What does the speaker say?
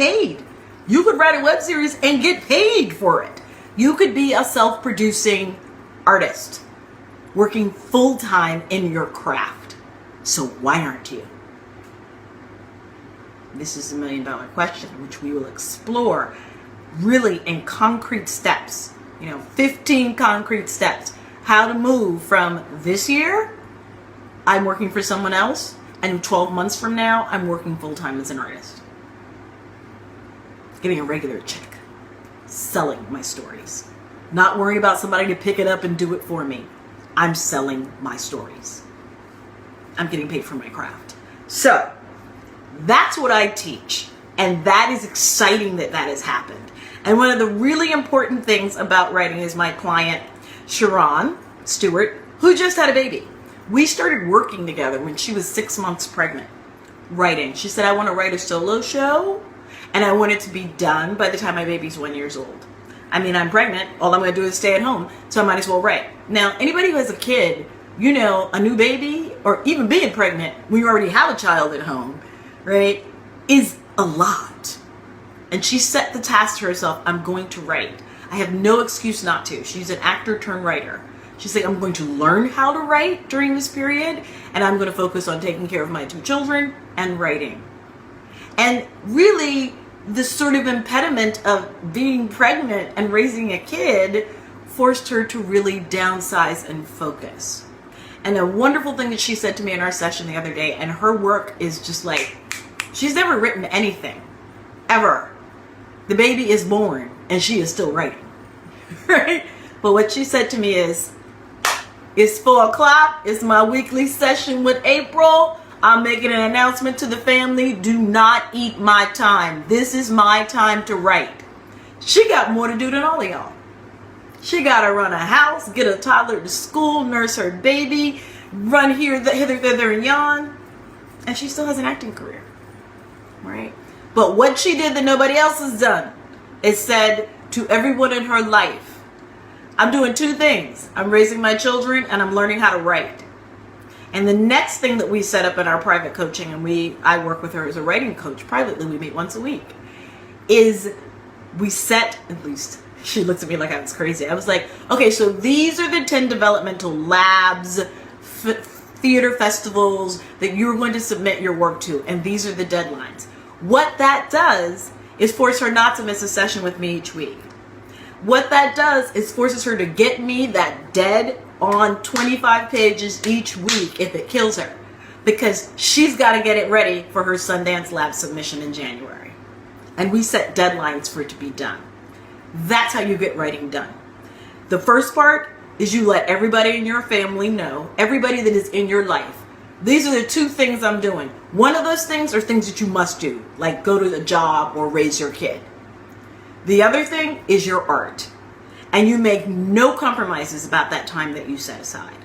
paid. You could write a web series and get paid for it. You could be a self-producing artist working full-time in your craft. So why aren't you? This is the million-dollar question, which we will explore really in concrete steps. 15 concrete steps. How to move from this year, I'm working for someone else, and 12 months from now, I'm working full-time as an artist. Getting a regular check. Selling my stories. Not worrying about somebody to pick it up and do it for me. I'm selling my stories. I'm getting paid for my craft. So, that's what I teach. And that is exciting that has happened. And one of the really important things about writing is my client, Sharon Stewart, who just had a baby. We started working together when she was 6 months pregnant, writing. She said, I want to write a solo show, and I want it to be done by the time my baby's 1 year old. I'm pregnant. All I'm going to do is stay at home, so I might as well write. Now, anybody who has a kid, a new baby, or even being pregnant when you already have a child at home, right, is a lot. And she set the task to herself, I'm going to write. I have no excuse not to. She's an actor turned writer. She's like, I'm going to learn how to write during this period, and I'm going to focus on taking care of my 2 children and writing. And really, the sort of impediment of being pregnant and raising a kid forced her to really downsize and focus. And a wonderful thing that she said to me in our session the other day, and her work is just like, she's never written anything, ever. The baby is born, and she is still writing, right? But what she said to me is, it's 4 o'clock, it's my weekly session with April. I'm making an announcement to the family, do not eat my time. This is my time to write. She got more to do than all of y'all. She got to run a house, get a toddler to school, nurse her baby, run hither, thither, and yon. And she still has an acting career, right? But what she did that nobody else has done is said to everyone in her life, I'm doing 2 things. I'm raising my children and I'm learning how to write. And the next thing that we set up in our private coaching, and I work with her as a writing coach privately, we meet once a week, is we set, at least she looks at me like I was crazy. I was like, okay, so these are the 10 developmental labs, theater festivals that you're going to submit your work to, and these are the deadlines. What that does is force her not to miss a session with me each week. What that does is forces her to get me that dead on 25 pages each week if it kills her, because she's got to get it ready for her Sundance Lab submission in January. And we set deadlines for it to be done. That's how you get writing done. The first part is you let everybody in your family know, everybody that is in your life, these are the 2 things I'm doing. One of those things are things that you must do, like go to the job or raise your kid. The other thing is your art. And you make no compromises about that time that you set aside.